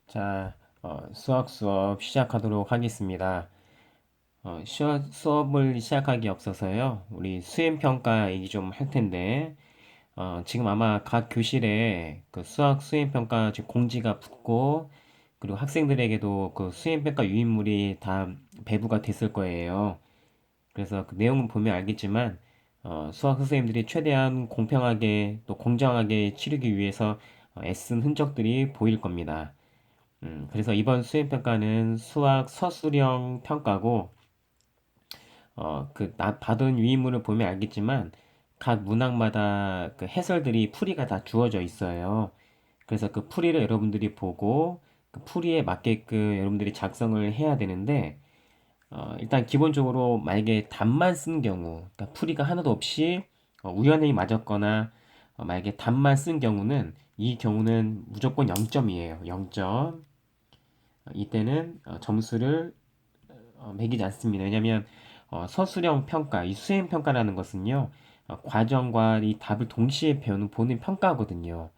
자, 수학 수업 시작하도록 하겠습니다. 수업을 시작하기 앞서서요, 우리 수행평가 얘기 좀 할 텐데, 지금 아마 각 교실에 그 수학 수행평가 지금 공지가 붙고, 그리고 학생들에게도 그 수행평가 유인물이 다 배부가 됐을 거예요. 그래서 그 내용은 보면 알겠지만, 수학 선생님들이 최대한 공평하게 또 공정하게 치르기 위해서 애쓴 흔적들이 보일 겁니다. 그래서 이번 수행평가는 수학 서술형 평가고, 받은 위인물을 보면 알겠지만, 각 문항마다 그 해설들이 풀이가 다 주어져 있어요. 그래서 그 풀이를 여러분들이 보고, 그 풀이에 맞게끔 여러분들이 작성을 해야 되는데, 일단 기본적으로 만약에 답만 쓴 경우, 그러니까 풀이가 하나도 없이 우연히 맞았거나, 만약에 답만 쓴 경우는, 이 경우는 무조건 0점이에요. 0점. 이때는 점수를 매기지 않습니다. 왜냐하면 서술형 평가, 이 수행 평가라는 것은요, 과정과 이 답을 동시에 배우는 보는 평가거든요.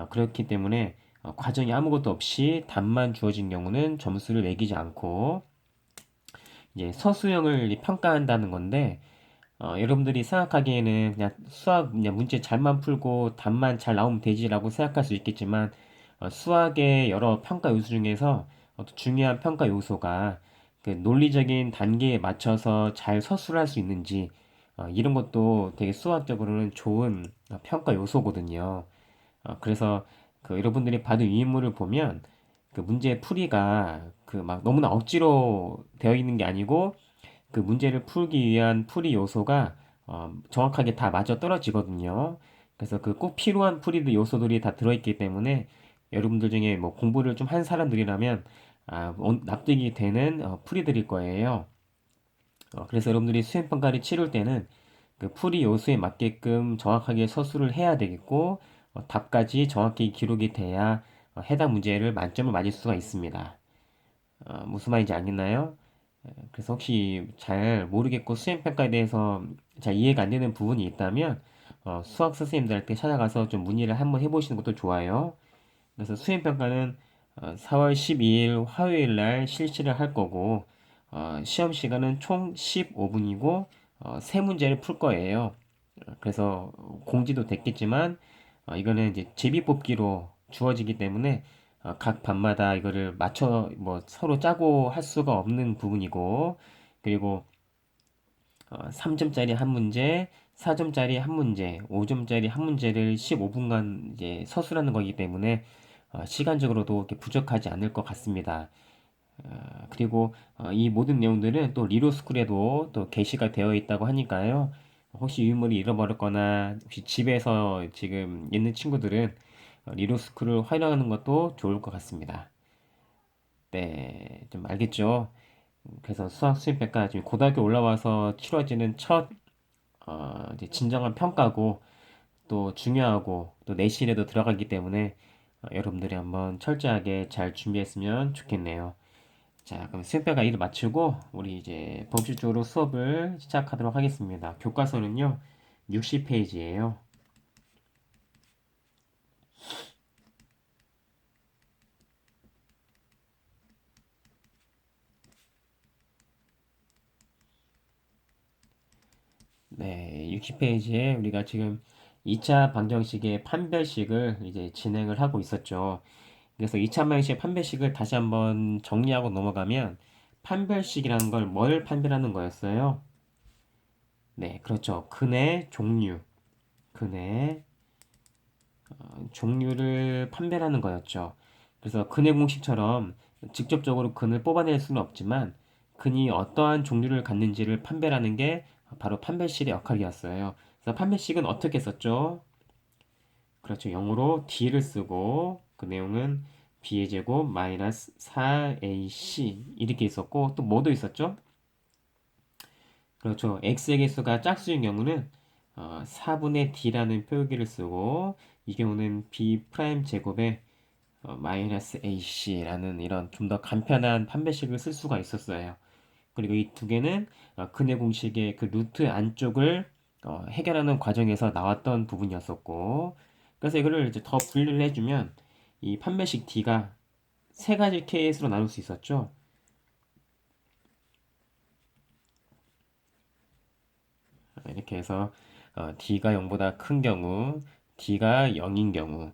그렇기 때문에 과정이 아무것도 없이 답만 주어진 경우는 점수를 매기지 않고 이제 서술형을 평가한다는 건데, 여러분들이 생각하기에는 그냥 수학 그냥 문제 잘만 풀고 답만 잘 나오면 되지라고 생각할 수 있겠지만, 수학의 여러 평가 요소 중에서 또 중요한 평가 요소가 그 논리적인 단계에 맞춰서 잘 서술할 수 있는지, 이런 것도 되게 수학적으로는 좋은 평가 요소거든요. 그래서 그 여러분들이 받은 위인물을 보면 그 문제 풀이가 그 막 너무나 억지로 되어 있는 게 아니고, 그 문제를 풀기 위한 풀이 요소가 정확하게 다 맞아 떨어지거든요. 그래서 그 꼭 필요한 풀이 요소들이 다 들어있기 때문에 여러분들 중에 뭐 공부를 좀 한 사람들이라면 납득이 되는 풀이들일 거예요. 그래서 여러분들이 수행평가를 치를 때는 그 풀이 요소에 맞게끔 정확하게 서술을 해야 되겠고, 답까지 정확히 기록이 돼야 해당 문제를 만점을 맞을 수가 있습니다. 무슨 말인지 알겠나요? 그래서 혹시 잘 모르겠고 수행평가에 대해서 잘 이해가 안 되는 부분이 있다면 수학 선생님들한테 찾아가서 좀 문의를 한번 해보시는 것도 좋아요. 그래서 수행평가는 4월 12일 화요일 날 실시를 할 거고, 시험 시간은 총 15분이고 세 문제를 풀 거예요. 그래서 공지도 됐겠지만 이거는 이제 제비뽑기로 주어지기 때문에 각 반마다 이거를 맞춰 뭐 서로 짜고 할 수가 없는 부분이고, 그리고 3점짜리 한 문제, 4점짜리 한 문제, 5점짜리 한 문제를 15분간 이제 서술하는 거기 때문에 시간적으로도 이렇게 부족하지 않을 것 같습니다. 그리고 이 모든 내용들은 또 리로스쿨에도 또 게시가 되어 있다고 하니까요. 혹시 유인물이 잃어버렸거나 혹시 집에서 지금 있는 친구들은 리로스쿨을 활용하는 것도 좋을 것 같습니다. 네, 좀 알겠죠? 그래서 수학 수행평가 지금 고등학교 올라와서 치러지는 첫 이제 진정한 평가고, 또 중요하고 또 내신에도 들어가기 때문에 여러분들이 한번 철저하게 잘 준비했으면 좋겠네요. 자, 그럼 수행평가 일을 마치고 우리 이제 본격적으로 수업을 시작하도록 하겠습니다. 교과서는요, 60페이지예요. 네, 60페이지에 우리가 지금 2차 방정식의 판별식을 이제 진행을 하고 있었죠. 그래서 2차 방정식의 판별식을 다시 한번 정리하고 넘어가면, 판별식이라는 걸 뭘 판별하는 거였어요? 네, 그렇죠. 근의 종류, 근의 종류를 판별하는 거였죠. 그래서 근의 공식처럼 직접적으로 근을 뽑아낼 수는 없지만 근이 어떠한 종류를 갖는지를 판별하는 게 바로 판별식의 역할이었어요. 그래서 판별식은 어떻게 썼죠? 그렇죠. 영어로 D를 쓰고 그 내용은 B의 제곱 마이너스 4AC 이렇게 있었고, 또 뭐도 있었죠? 그렇죠. x의 개수가 짝수인 경우는 4분의 d라는 표기를 쓰고, 이 경우는 b 프라임 제곱에 마이너스 ac라는 이런 좀 더 간편한 판별식을 쓸 수가 있었어요. 그리고 이 두 개는 근해 공식의 그 루트 안쪽을 해결하는 과정에서 나왔던 부분이었었고, 그래서 이거를 이제 더 분류를 해주면 이 판별식 d가 세 가지 케이스로 나눌 수 있었죠. 이렇게 해서 D가 0보다 큰 경우, D가 0인 경우,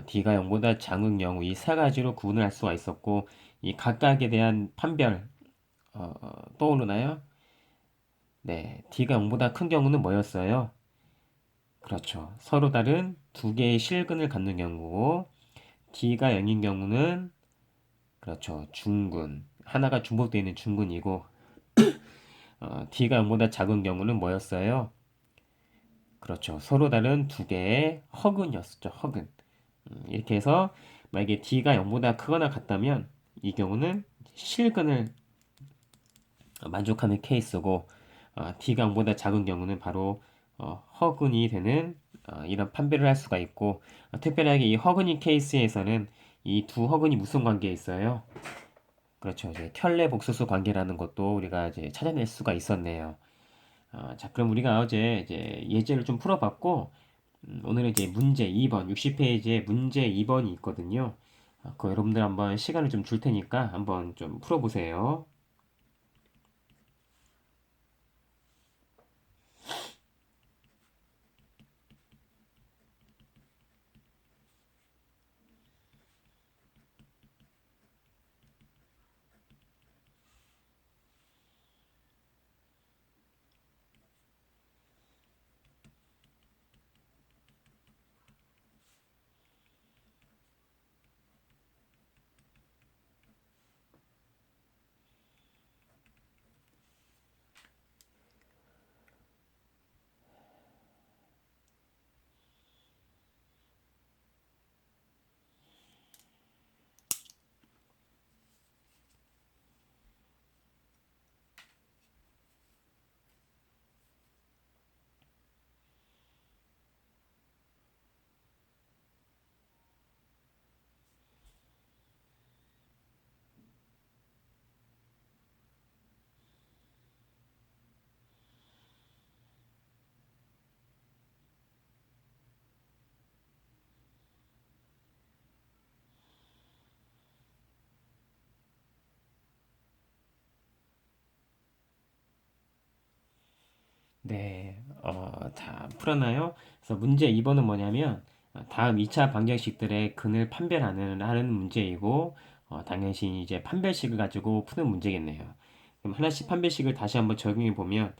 D가 0보다 작은 경우 이 세 가지로 구분을 할 수가 있었고 이 각각에 대한 판별 떠오르나요? 네, D가 0보다 큰 경우는 뭐였어요? 그렇죠. 서로 다른 두 개의 실근을 갖는 경우고 D가 0인 경우는 그렇죠. 중근. 하나가 중복되어 있는 중근이고 D가 0보다 작은 경우는 뭐였어요? 그렇죠. 서로 다른 두 개의 허근이었었죠. 허근. 이렇게 해서 만약에 D가 0보다 크거나 같다면 이 경우는 실근을 만족하는 케이스고 D가 0보다 작은 경우는 바로 허근이 되는 이런 판별을 할 수가 있고 특별하게 이 허근이 케이스에서는 이 두 허근이 무슨 관계에 있어요? 그렇죠. 이제 켤레 복소수 관계라는 것도 우리가 이제 찾아낼 수가 있었네요. 자, 그럼 우리가 어제 이제 예제를 좀 풀어봤고 오늘은 이제 문제 2번, 60페이지에 문제 2번이 있거든요. 그거 여러분들 한번 시간을 좀 줄 테니까 한번 좀 풀어보세요. 네, 다 풀었나요? 그래서 문제 2번은 뭐냐면 다음 2차 방정식들의 근을 판별하는 문제이고 당연히 이제 판별식을 가지고 푸는 문제겠네요. 그럼 하나씩 판별식을 다시 한번 적용해 보면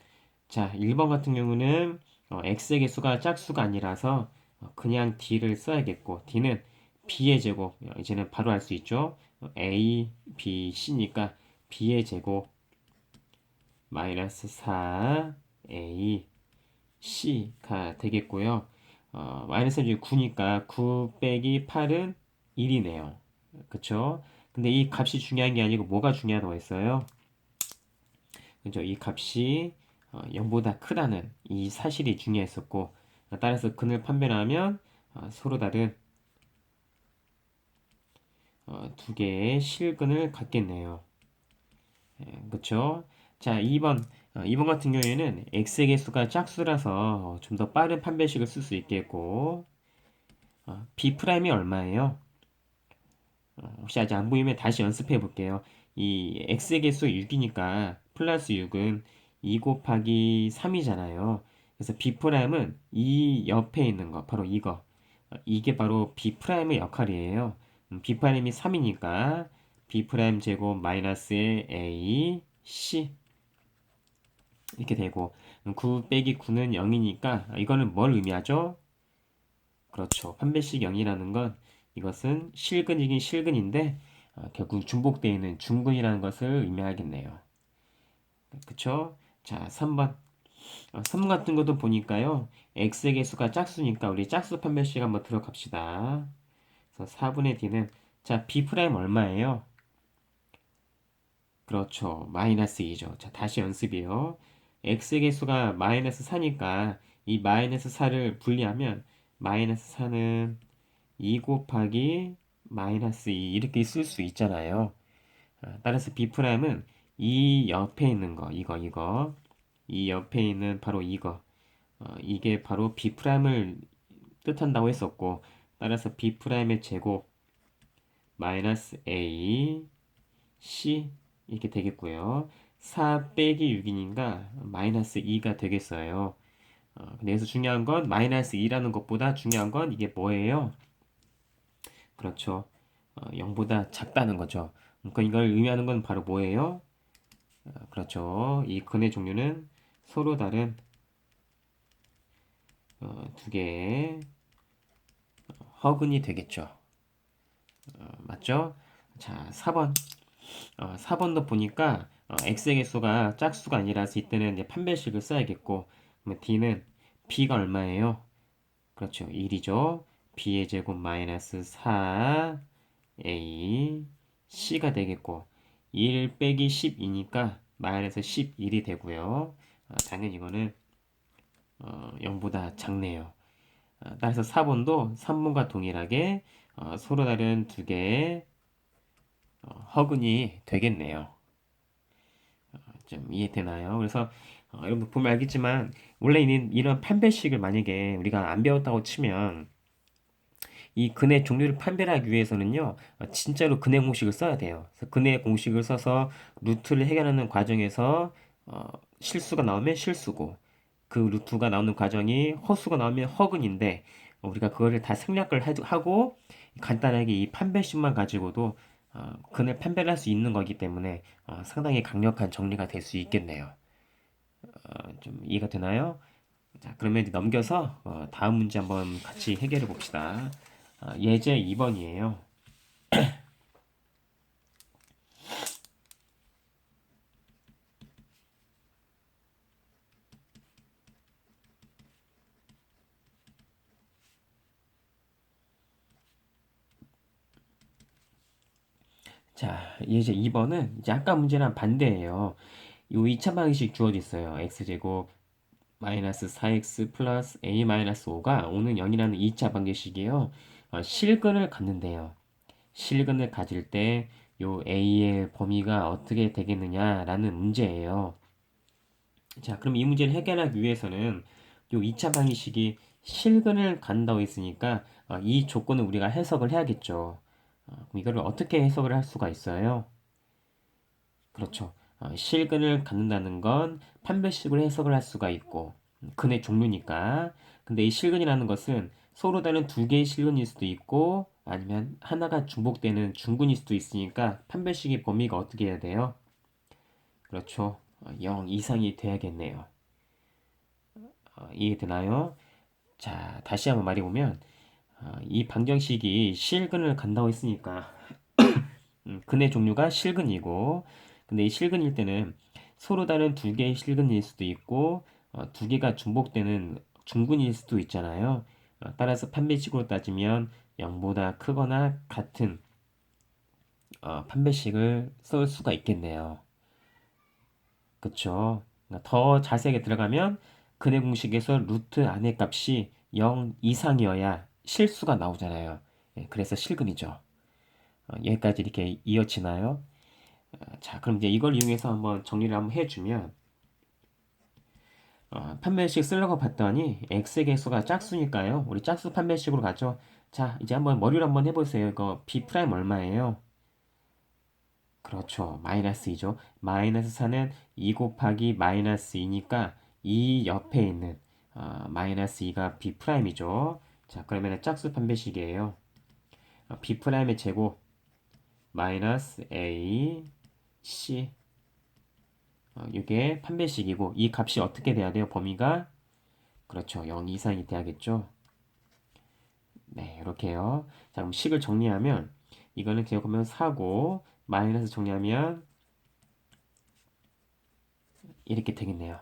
자, 1번 같은 경우는 x의 개수가 짝수가 아니라서 그냥 d를 써야겠고 d는 b의 제곱 이제는 바로 알 수 있죠. a, b, c니까 b의 제곱 마이너스 4 a c가 되겠고요. 마이너스 9니까 9 빼기 8은 1이네요. 그쵸? 근데 이 값이 중요한 게 아니고 뭐가 중요하다고 했어요? 그죠? 이 값이 0보다 크다는 이 사실이 중요했었고 따라서 근을 판별하면 서로 다른 두 개의 실근을 갖겠네요. 그쵸? 자, 2번 같은 경우에는 x의 개수가 짝수라서 좀 더 빠른 판별식을 쓸 수 있겠고 b'이 얼마예요? 혹시 아직 안 보이면 다시 연습해 볼게요. 이 x의 개수 6이니까 플러스 6은 2 곱하기 3이잖아요. 그래서 b'은 이 옆에 있는 거, 바로 이거. 이게 바로 b'의 역할이에요. b'이 3이니까 b' 제곱 마이너스의 a, c 이렇게 되고 9 빼기 9는 0이니까 이거는 뭘 의미하죠? 그렇죠. 판별식 0이라는 건 이것은 실근이긴 실근인데 결국 중복되어 있는 중근이라는 것을 의미하겠네요. 그쵸? 자, 3번. 3번 같은 것도 보니까요. x의 개수가 짝수니까 우리 짝수 판별식 한번 들어갑시다. 그래서 4분의 d는 자, b' 얼마예요? 그렇죠. 마이너스 2죠. 자, 다시 연습이에요. x의 개수가 마이너스 4니까 이 마이너스 4를 분리하면 마이너스 4는 2 곱하기 마이너스 2 이렇게 쓸 수 있잖아요. 따라서 B'은 이 옆에 있는 거, 이거. 이 옆에 있는 바로 이거. 이게 바로 B'을 뜻한다고 했었고, 따라서 B'의 제곱 마이너스 A, C 이렇게 되겠고요. 4 빼기 6이니까 마이너스 2가 되겠어요. 근데 여기서 중요한 건 마이너스 2라는 것보다 중요한 건 이게 뭐예요? 그렇죠. 0보다 작다는 거죠. 그러니까 이걸 의미하는 건 바로 뭐예요? 그렇죠. 이 근의 종류는 서로 다른 두 개의 허근이 되겠죠. 맞죠? 자, 4번. 4번도 보니까 x의 개수가 짝수가 아니라서 이때는 이제 판별식을 써야겠고, 그러면 d는 b가 얼마예요? 그렇죠. 1이죠. b의 제곱 마이너스 4a c가 되겠고, 1 빼기 12니까 마이너스 11이 되고요. 당연히 이거는 0보다 작네요. 따라서 4번도 3번과 동일하게 서로 다른 두 개의 허근이 되겠네요. 좀 이해되나요? 그래서 여러분 보면 알겠지만 원래 이런 판별식을 만약에 우리가 안 배웠다고 치면 이 근의 종류를 판별하기 위해서는요 진짜로 근의 공식을 써야 돼요. 그래서 근의 공식을 써서 루트를 해결하는 과정에서 실수가 나오면 실수고 그 루트가 나오는 과정이 허수가 나오면 허근인데 우리가 그거를 다 생략을 하고 간단하게 이 판별식만 가지고도 근을 판별할 수 있는 거기 때문에 상당히 강력한 정리가 될 수 있겠네요. 좀 이해가 되나요? 자, 그러면 이제 넘겨서 다음 문제 한번 같이 해결해 봅시다. 예제 2번이에요. 자, 예제 2번은 이제 아까 문제랑 반대예요. 요 2차 방정식 주어져 있어요. x제곱 마이너스 4x 플러스 a 마이너스 5가 오는 0이라는 2차 방정식이에요. 실근을 갖는데요. 실근을 가질 때 요 a의 범위가 어떻게 되겠느냐라는 문제예요. 자, 그럼 이 문제를 해결하기 위해서는 요 2차 방정식이 실근을 간다고 했으니까 이 조건을 우리가 해석을 해야겠죠. 그럼 이거를 어떻게 해석을 할 수가 있어요? 그렇죠. 실근을 갖는다는 건 판별식으로 해석을 할 수가 있고 근의 종류니까. 근데 이 실근이라는 것은 서로 다른 두 개의 실근일 수도 있고 아니면 하나가 중복되는 중근일 수도 있으니까 판별식의 범위가 어떻게 해야 돼요? 그렇죠. 0 이상이 돼야겠네요. 이해되나요? 자, 다시 한번 말해보면 이 방정식이 실근을 간다고 했으니까 근의 종류가 실근이고 근데 이 실근일 때는 서로 다른 두 개의 실근일 수도 있고 두 개가 중복되는 중근일 수도 있잖아요. 따라서 판별식으로 따지면 0보다 크거나 같은 판별식을 쓸 수가 있겠네요. 그쵸? 그러니까 더 자세하게 들어가면 근의 공식에서 루트 안의 값이 0 이상이어야 실수가 나오잖아요. 예, 그래서 실근이죠. 여기까지 이렇게 이어지나요? 자, 그럼 이제 이걸 이용해서 한번 정리를 한번 해주면 판별식 쓰려고 봤더니 x의 개수가 짝수니까요. 우리 짝수 판별식으로 가죠. 자, 이제 한번 머리로 한번 해보세요. 이거 b 프라임 얼마예요? 그렇죠. 마이너스 2죠. 마이너스 4는 2 곱하기 마이너스 2니까 이 옆에 있는 마이너스 2가 b 프라임이죠. 자, 그러면 짝수 판별식이에요. b 프라임의 제곱 마이너스 a c 이게 판별식이고 이 값이 어떻게 돼야 돼요? 범위가 그렇죠. 0 이상이 돼야겠죠. 네, 이렇게요. 자, 그럼 식을 정리하면 이거는 기억하면 4고 마이너스 정리하면 이렇게 되겠네요.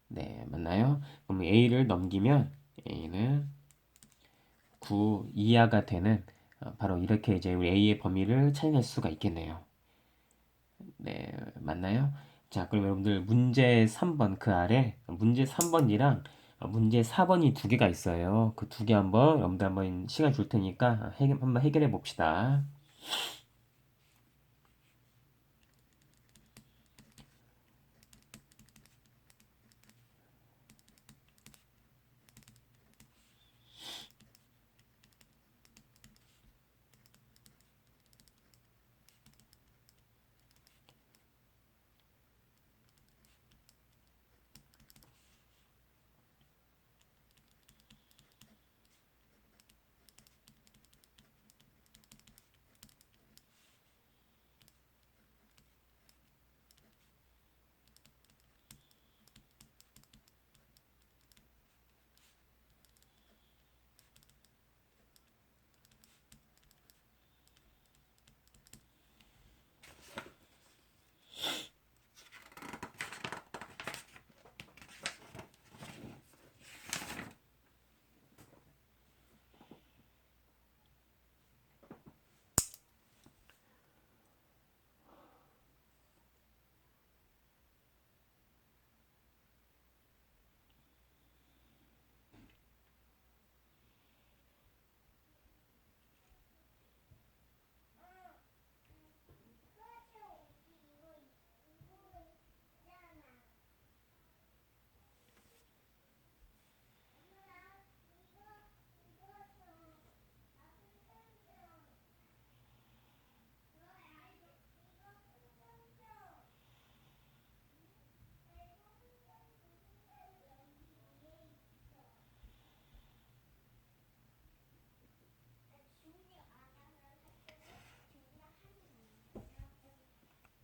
네, 맞나요? 그럼 a를 넘기면 a는 9 이하가 되는 바로 이렇게 이제 우리 a의 범위를 찾아낼 수가 있겠네요. 네, 맞나요? 자, 그럼 여러분들 문제 3번 그 아래 문제 3번이랑 문제 4번이 두 개가 있어요. 그 두 개 한번 여러분들 한번 시간 줄 테니까 한번 해결해 봅시다.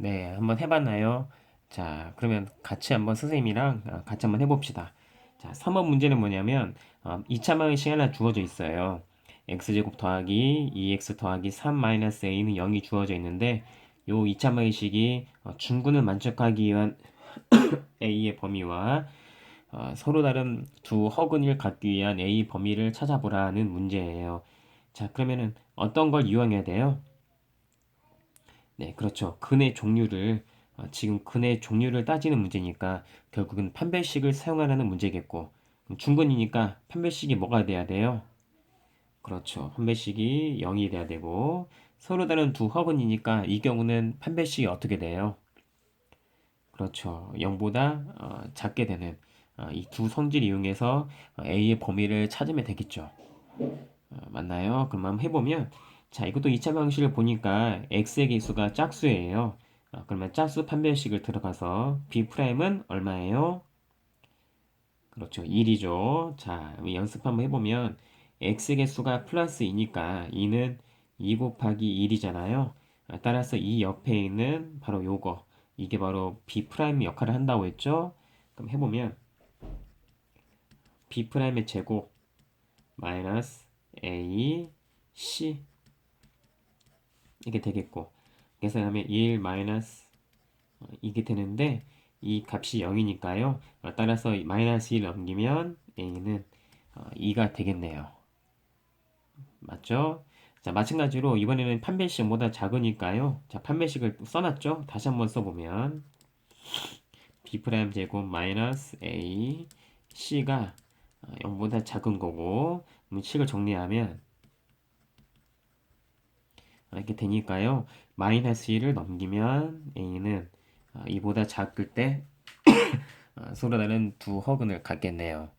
네, 한번 해봤나요? 자, 그러면 같이 한번 선생님이랑 같이 한번 해봅시다. 자, 3번 문제는 뭐냐면 2차 방정식이 하나 주어져 있어요. x제곱 더하기 2x 더하기 3 마이너스 a는 0이 주어져 있는데 요 2차 방정식이 중근을 만족하기 위한 a의 범위와 서로 다른 두 허근을 갖기 위한 a 범위를 찾아보라는 문제예요. 자, 그러면은 어떤 걸 이용해야 돼요? 네, 그렇죠. 근의 종류를 지금 근의 종류를 따지는 문제니까 결국은 판별식을 사용하라는 문제겠고 그럼 중근이니까 판별식이 뭐가 돼야 돼요? 그렇죠. 판별식이 0이 돼야 되고 서로 다른 두 허근이니까 이 경우는 판별식이 어떻게 돼요? 그렇죠. 0보다 작게 되는 이 두 성질을 이용해서 A의 범위를 찾으면 되겠죠. 맞나요? 그럼 한번 해보면 자 이것도 2차 방식을 보니까 x의 개수가 짝수예요. 그러면 짝수 판별식을 들어가서 b'은 얼마예요? 그렇죠. 1이죠. 자 연습 한번 해보면 x의 개수가 플러스 2니까 2는 2 곱하기 1이잖아요. 따라서 이 옆에 있는 바로 요거 이게 바로 b' 역할을 한다고 했죠. 그럼 해보면 b'의 제곱 마이너스 a c 이게 되겠고 계산하면 1 마이너스 이게 되는데 이 값이 0이니까요. 따라서 마이너스 1 넘기면 a는 2가 되겠네요. 맞죠? 자, 마찬가지로 이번에는 판별식보다 작으니까요. 자, 판별식을 써놨죠? 다시 한번 써보면 b' 제곱 마이너스 a c가 0보다 작은 거고 식을 정리하면 이렇게 되니까요. 마이너스 1을 넘기면 a는 이보다 작을 때 서로 다른 두 허근을 갖겠네요.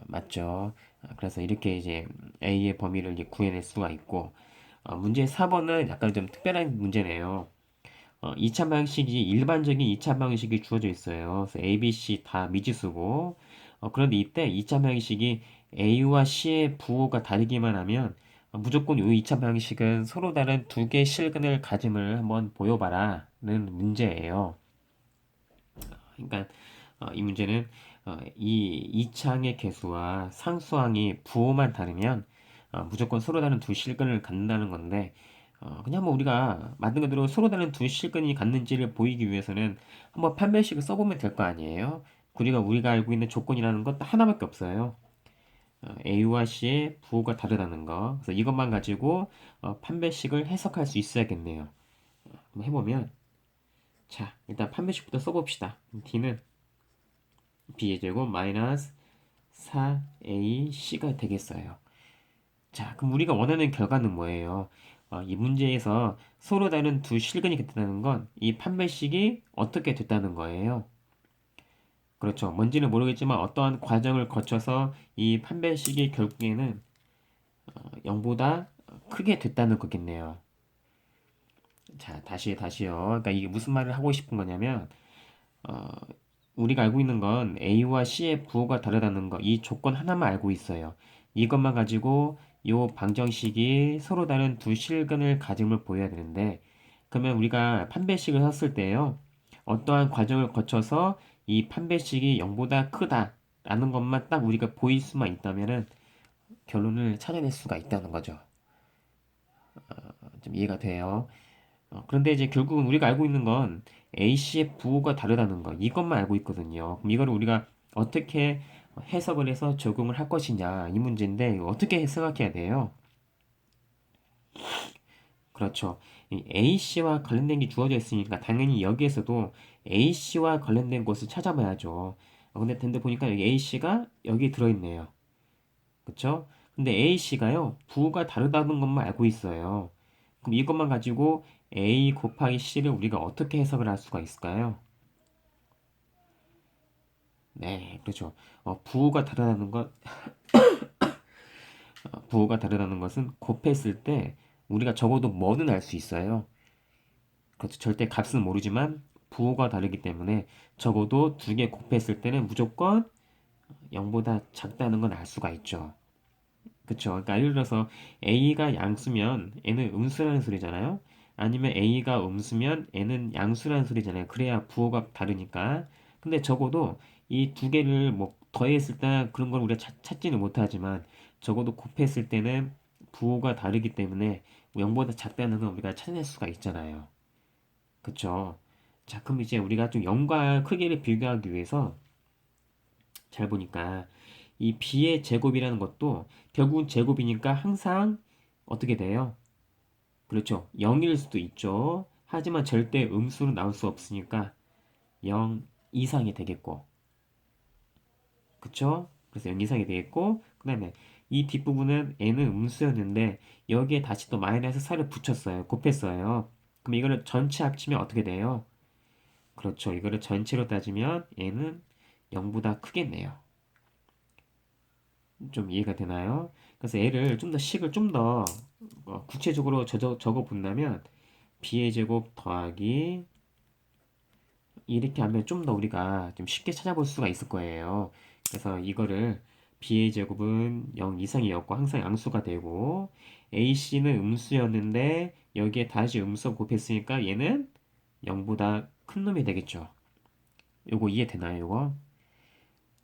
맞죠? 그래서 이렇게 이제 a의 범위를 이제 구해낼 수가 있고 문제 4번은 약간 좀 특별한 문제네요. 2차 방식이 일반적인 2차 방식이 주어져 있어요. 그래서 A, B, C 다 미지수고 그런데 이때 2차 방식이 A와 C의 부호가 다르기만 하면 무조건 이 2차 방식은 서로 다른 두 개의 실근을 가짐을 한번 보여봐라는 문제예요. 그러니까 이 문제는 이 이차항의 개수와 상수항이 부호만 다르면 무조건 서로 다른 두 실근을 갖는다는 건데 그냥 뭐 우리가 만든 그대로 서로 다른 두 실근이 갖는지를 보이기 위해서는 한번 판별식을 써보면 될 거 아니에요. 우리가 알고 있는 조건이라는 것 하나밖에 없어요. A와 C의 부호가 다르다는 거. 그래서 이것만 가지고 판별식을 해석할 수 있어야겠네요. 한번 해보면 자 일단 판별식부터 써봅시다. D는 B의 제곱 마이너스 4AC가 되겠어요. 자, 그럼 우리가 원하는 결과는 뭐예요? 이 문제에서 서로 다른 두 실근이 됐다는 건 이 판별식이 어떻게 됐다는 거예요. 그렇죠. 뭔지는 모르겠지만 어떠한 과정을 거쳐서 이 판별식이 결국에는 0보다 크게 됐다는 거겠네요. 자, 다시요. 그러니까 이게 무슨 말을 하고 싶은 거냐면 어, 우리가 알고 있는 건 A와 C의 부호가 다르다는 거, 이 조건 하나만 알고 있어요. 이것만 가지고 이 방정식이 서로 다른 두 실근을 가짐을 보여야 되는데, 그러면 우리가 판별식을 썼을 때요, 어떠한 과정을 거쳐서 이 판별식이 0보다 크다라는 것만 딱 우리가 보일 수만 있다면은 결론을 찾아낼 수가 있다는 거죠. 좀 이해가 돼요. 그런데 이제 결국은 우리가 알고 있는 건 A씨의 부호가 다르다는 거 이것만 알고 있거든요. 그럼 이거를 우리가 어떻게 해석을 해서 적용을 할 것이냐 이 문제인데 이거 어떻게 생각해야 돼요? 그렇죠. 이 A씨와 관련된 게 주어져 있으니까 당연히 여기에서도 A씨와 관련된 것을 찾아봐야죠. 근데 보니까 여기 A씨가 여기 들어있네요. 그쵸? 근데 A씨가요 부호가 다르다는 것만 알고 있어요. 그럼 이것만 가지고 A 곱하기 C를 우리가 어떻게 해석을 할 수가 있을까요? 네, 그렇죠. 부호가 다르다는 것은 곱했을 때 우리가 적어도 뭐는 알 수 있어요. 그렇죠. 절대 값은 모르지만 부호가 다르기 때문에 적어도 두 개 곱했을 때는 무조건 0보다 작다는 건 알 수가 있죠. 그렇죠. 그러니까 예를 들어서 A가 양수면 N은 음수라는 소리잖아요. 아니면 A가 음수면 N은 양수라는 소리잖아요. 그래야 부호가 다르니까. 근데 적어도 이 두 개를 뭐 더했을 때 그런 걸 우리가 찾지는 못하지만 적어도 곱했을 때는 부호가 다르기 때문에 0보다 작다는 건 우리가 찾아낼 수가 있잖아요. 그쵸? 자, 그럼 이제 우리가 좀 0과 크기를 비교하기 위해서 잘 보니까 이 b의 제곱이라는 것도 결국은 제곱이니까 항상 어떻게 돼요? 그렇죠. 0일 수도 있죠. 하지만 절대 음수로 나올 수 없으니까 0 이상이 되겠고. 그쵸? 그래서 0 이상이 되겠고, 그 다음에 이 뒷부분은 n은 음수였는데 여기에 다시 또 마이너스 4를 붙였어요. 곱했어요. 그럼 이거를 전체 합치면 어떻게 돼요? 그렇죠. 이거를 전체로 따지면 n은 0보다 크겠네요. 좀 이해가 되나요? 그래서 얘를 좀 더 식을 좀 더 구체적으로 적어 본다면 b의 제곱 더하기 이렇게 하면 좀 더 우리가 좀 쉽게 찾아볼 수가 있을 거예요. 그래서 이거를 b의 제곱은 0 이상이었고 항상 양수가 되고 ac는 음수였는데 여기에 다시 음수 곱했으니까 얘는 0보다 큰 놈이 되겠죠. 요거 이해되나요, 요거?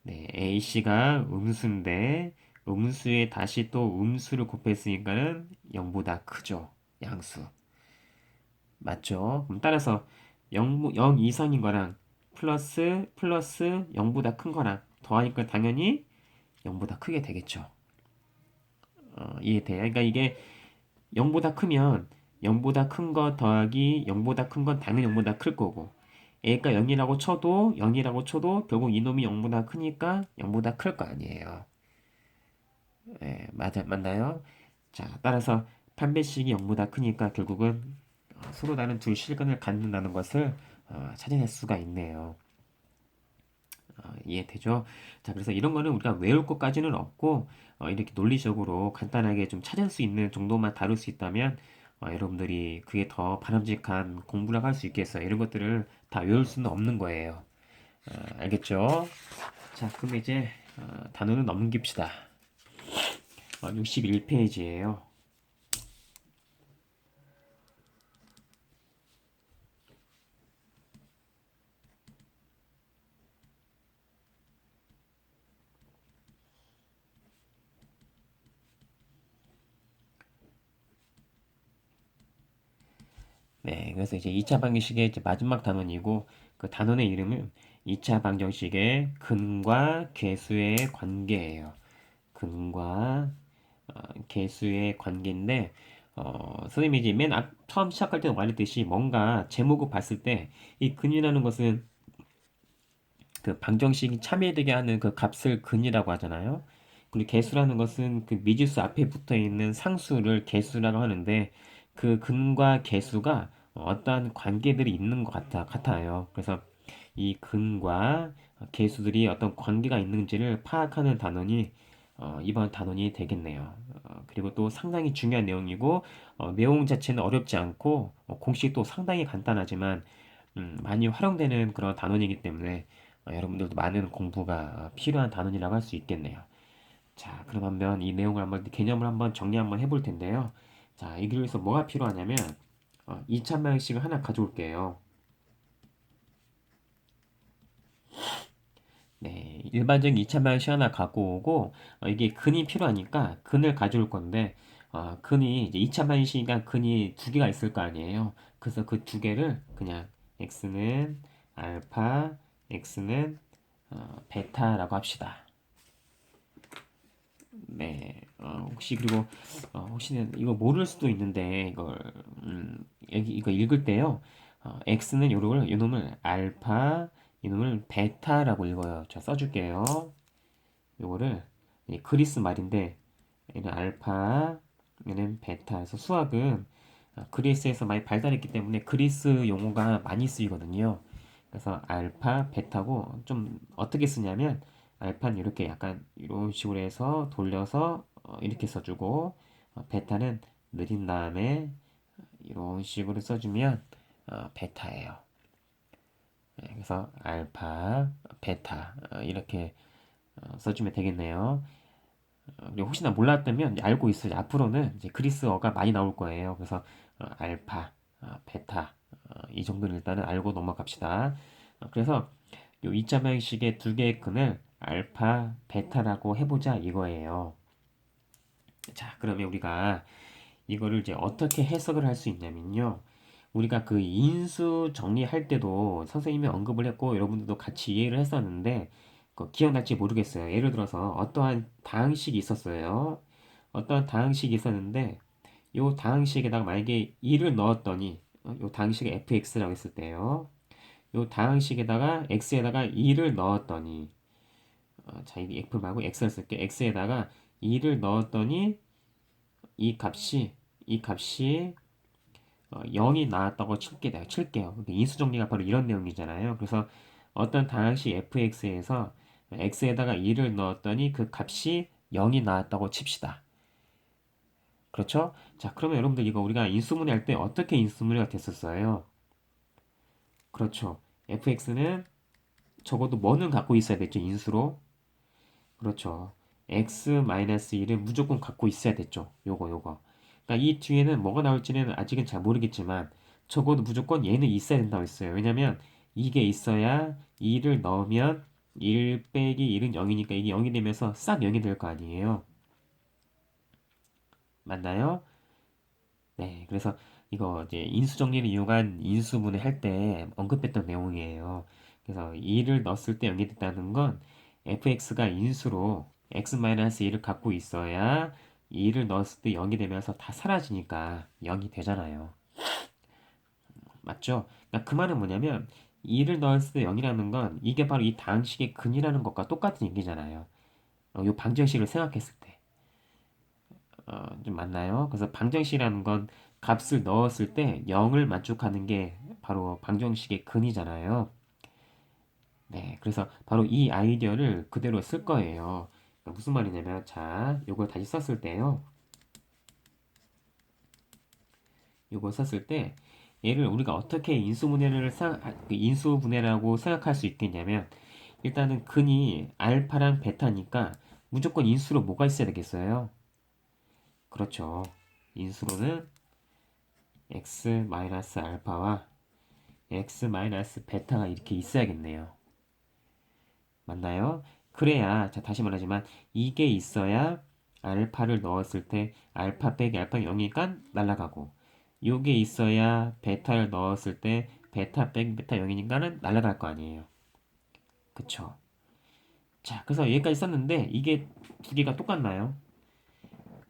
네, A씨가 음수인데 음수에 다시 또 음수를 곱했으니까는 0보다 크죠. 양수. 맞죠? 그럼 따라서 0 이상인 거랑 플러스 0보다 큰 거랑 더하니까 당연히 0보다 크게 되겠죠. 이해돼요? 그러니까 이게 0보다 크면 0보다 큰 거 더하기 0보다 큰 건 당연히 0보다 클 거고 A가 0이라고 쳐도 결국 이놈이 0보다 크니까 0보다 클 거 아니에요. 예, 맞나요? 자, 따라서 판별식이 0보다 크니까 결국은 서로 다른 두 실근을 갖는다는 것을 찾아낼 수가 있네요. 이해되죠? 자, 그래서 이런 거는 우리가 외울 것까지는 없고, 이렇게 논리적으로 간단하게 좀 찾을 수 있는 정도만 다룰 수 있다면, 여러분들이 그게 더 바람직한 공부를 할 수 있겠어요. 이런 것들을 다 외울 수는 없는 거예요. 알겠죠? 자, 그럼 이제 단어는 넘깁시다. 61페이지예요. 네, 그래서 이제 2차 방정식의 이제 마지막 단원이고 그 단원의 이름은 2차 방정식의 근과 계수의 관계예요. 근과 계수의 관계인데 선생님이 이제 처음 시작할 때 말했듯이 뭔가 제목을 봤을 때 이 근이라는 것은 그 방정식이 참여되게 하는 그 값을 근이라고 하잖아요. 그리고 개수라는 것은 그 미지수 앞에 붙어 있는 상수를 개수라고 하는데 그 근과 개수가 어떠한 관계들이 있는 것 같아요. 그래서 이 근과 개수들이 어떤 관계가 있는지를 파악하는 단원이 이번 단원이 되겠네요. 그리고 또 상당히 중요한 내용이고 내용 자체는 어렵지 않고 공식도 상당히 간단하지만 많이 활용되는 그런 단원이기 때문에 여러분들도 많은 공부가 필요한 단원이라고 할 수 있겠네요. 자, 그럼 한번 이 내용을 한번 개념을 한번 정리 한번 해볼 텐데요. 자, 이기 위해서 뭐가 필요하냐면 2차 방식을 하나 가져올게요. 네, 일반적인 2차 방식 하나 갖고 오고 이게 근이 필요하니까 근을 가져올 건데 근이 이제 2차 방식이니까 근이 두 개가 있을 거 아니에요. 그래서 그 두 개를 그냥 x는 알파, x는 베타라고 합시다. 네, 혹시 그리고 혹시는 이거 모를 수도 있는데 이걸 이거 읽을 때요. x는 요놈을 알파, 이놈을 베타라고 읽어요. 자, 써줄게요. 요거를 그리스 말인데 얘는 알파, 얘는 베타. 그래서 수학은 그리스에서 많이 발달했기 때문에 그리스 용어가 많이 쓰이거든요. 그래서 알파, 베타고 좀 어떻게 쓰냐면 알파는 이렇게 약간 이런 식으로 해서 돌려서 이렇게 써주고 베타는 느린 다음에 이런 식으로 써주면 베타예요. 네, 그래서 알파, 베타 이렇게 써주면 되겠네요. 그리고 혹시나 몰랐다면 이제 알고 있어요. 앞으로는 이제 그리스어가 많이 나올 거예요. 그래서 알파, 베타. 이 정도는 일단은 알고 넘어갑시다. 그래서 요 2차 방식의 두 개의 끈을 알파, 베타라고 해보자 이거예요. 자, 그러면 우리가 이거를 이제 어떻게 해석을 할 수 있냐면요. 우리가 그 인수 정리할 때도 선생님이 언급을 했고 여러분들도 같이 이해를 했었는데 기억날지 모르겠어요. 예를 들어서 어떠한 다항식이 있었어요. 어떠한 다항식이 있었는데 요 다항식에다가 만약에 2를 넣었더니 요 다항식에 fx라고 했을 때요. 요 다항식에다가 x에다가 2를 넣었더니 자, 이 f 말고 x를 쓸게. x에다가 2를 넣었더니 이 값이 0이 나왔다고 칠게요. 근데 인수 정리가 바로 이런 내용이잖아요. 그래서 어떤 다항식 fx에서 x에다가 2를 넣었더니 그 값이 0이 나왔다고 칩시다. 그렇죠? 자, 그러면 여러분들 이거 우리가 인수분해 할 때 어떻게 인수분해가 됐었어요? 그렇죠. fx는 적어도 뭐는 갖고 있어야 됐죠, 인수로. 그렇죠. x-1을 무조건 갖고 있어야 됐죠. 요거. 그러니까 이 뒤에는 뭐가 나올지는 아직은 잘 모르겠지만 적어도 무조건 얘는 있어야 된다고 했어요. 왜냐면 이게 있어야 2를 넣으면 1 빼기 1은 0이니까 이게 0이 되면서 싹 0이 될 거 아니에요. 맞나요? 네, 그래서 이거 이제 인수정리를 이용한 인수분해 할 때 언급했던 내용이에요. 그래서 2를 넣었을 때 0이 됐다는 건 fx가 인수로 x-1을 갖고 있어야 2를 넣었을 때 0이 되면서 다 사라지니까 0이 되잖아요. 맞죠? 그러니까 그 말은 뭐냐면 2를 넣었을 때 0이라는 건 이게 바로 이 다항식의 근이라는 것과 똑같은 얘기잖아요. 이 방정식을 생각했을 때. 좀 맞나요? 그래서 방정식이라는 건 값을 넣었을 때 0을 만족하는 게 바로 방정식의 근이잖아요. 네, 그래서 바로 이 아이디어를 그대로 쓸 거예요. 그러니까 무슨 말이냐면, 자, 요걸 다시 썼을 때요. 요걸 썼을 때, 얘를 우리가 어떻게 인수분해라고 생각할 수 있겠냐면, 일단은 근이 알파랑 베타니까 무조건 인수로 뭐가 있어야 되겠어요? 그렇죠. 인수로는 x-알파와 x-베타가 이렇게 있어야겠네요. 맞나요? 그래야, 자, 다시 말하지만, 이게 있어야 알파를 넣었을 때 알파 빼기 알파 0이니까 날아가고, 요게 있어야 베타를 넣었을 때 베타 빼기 베타 0이니까는 날아갈 거 아니에요. 그쵸? 자, 그래서 여기까지 썼는데, 이게 두 개가 똑같나요?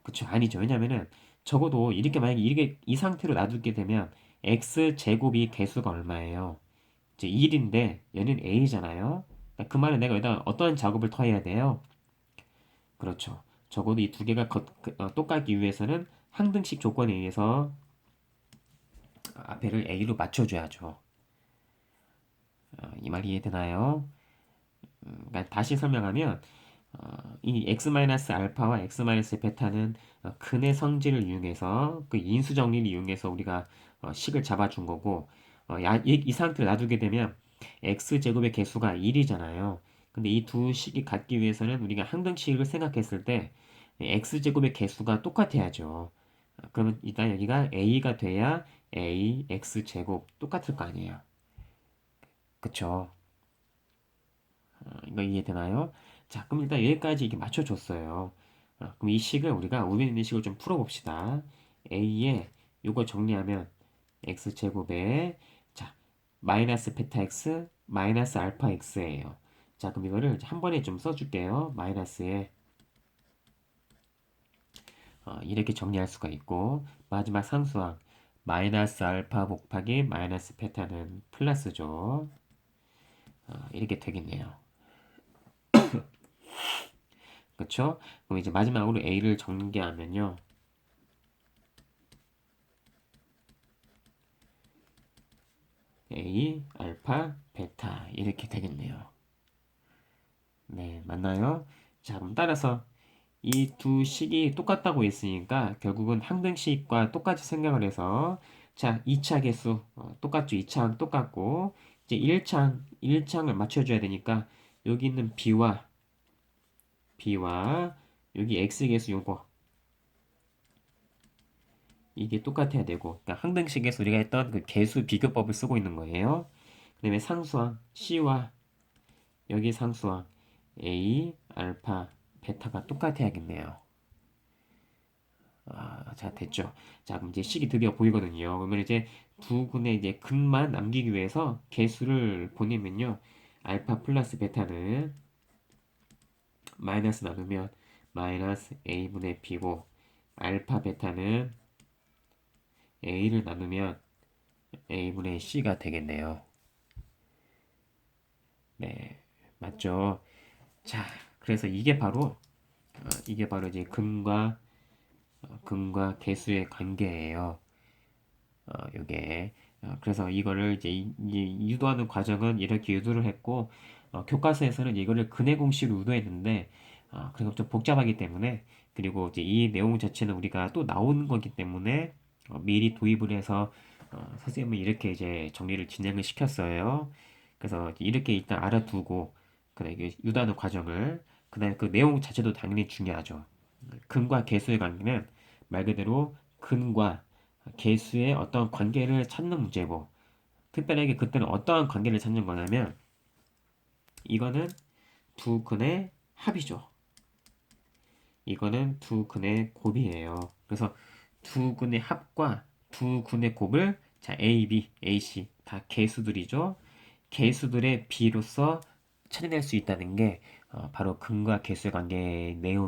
그쵸? 아니죠. 왜냐면은, 적어도 이렇게 만약에 이렇게 이 상태로 놔두게 되면, x 제곱이 개수가 얼마예요? 이제 1인데 얘는 a잖아요. 그 말은 내가 여기다 어떤 작업을 더 해야 돼요? 그렇죠. 적어도 이 두 개가 똑같기 위해서는 항등식 조건에 의해서 앞에를 a로 맞춰줘야죠. 이 말이 이해되나요? 그러니까 다시 설명하면 이 x-알파와 x-베타는 근의 성질을 이용해서 그 인수 정리를 이용해서 우리가 식을 잡아준 거고 이 상태를 놔두게 되면 x제곱의 개수가 1이잖아요. 근데 이 두 식이 같기 위해서는 우리가 항등식을 생각했을 때 x제곱의 개수가 똑같아야죠. 그러면 일단 여기가 a가 돼야 a x제곱 똑같을 거 아니에요. 그쵸? 이거 이해되나요? 자, 그럼 일단 여기까지 이게 맞춰줬어요. 그럼 이 식을 우리가 우변 있는 식을 좀 풀어봅시다. a에 이거 정리하면 x제곱에 자 마이너스 베타 x 마이너스 알파 x예요. 자, 그럼 이거를 한 번에 좀 써줄게요. 마이너스에 이렇게 정리할 수가 있고 마지막 상수항 마이너스 알파 곱하기 마이너스 베타는 플러스죠. 이렇게 되겠네요. 그쵸? 그럼 이제 마지막으로 a를 정리하면요. A, 알파, 베타 이렇게 되겠네요. 네, 맞나요? 자, 그럼 따라서 이 두 식이 똑같다고 했으니까 결국은 항등식과 똑같이 생각을 해서 자, 2차 계수 똑같죠. 2차항 똑같고 이제 1창을 맞춰줘야 되니까 여기 있는 B와 여기 X 계수 요거 이게 똑같아야 되고, 그러니까 항등식에서 우리가 했던 그 개수 비교법을 쓰고 있는 거예요. 그다음에 상수항 C와 여기 상수항 A, 알파, 베타가 똑같아야겠네요. 자, 됐죠. 자, 그럼 이제 식이 드디어 보이거든요. 그러면 이제 부분의 이제 근만 남기기 위해서 개수를 보내면요. 알파 플러스 베타는 마이너스 나누면 마이너스 a분의 b고, 알파 베타는 a를 나누면 a분의 c가 되겠네요. 네, 맞죠? 자, 그래서 이게 바로 이제 근과 개수의 관계예요. 요게. 그래서 이거를 이제 유도하는 과정은 이렇게 유도를 했고, 교과서에서는 이거를 근해 공식으로 유도했는데, 그래서 좀 복잡하기 때문에, 그리고 이제 이 내용 자체는 우리가 또 나오는 거기 때문에, 미리 도입을 해서, 선생님은 이렇게 이제 정리를 진행을 시켰어요. 그래서 이렇게 일단 알아두고, 그다음에 이게 유도하는 과정을, 그다음에 그 내용 자체도 당연히 중요하죠. 근과 계수의 관계는 말 그대로 근과 계수의 어떤 관계를 찾는 문제고, 특별하게 그때는 어떠한 관계를 찾는 거냐면 이거는 두 근의 합이죠. 이거는 두 근의 곱이에요. 그래서 두 근의 합과 두 근의 곱을 자 A, B, A, C 다 개수들이죠. 개수들의 비로서 찾아낼 수 있다는 게 바로 근과 개수의 관계의 내용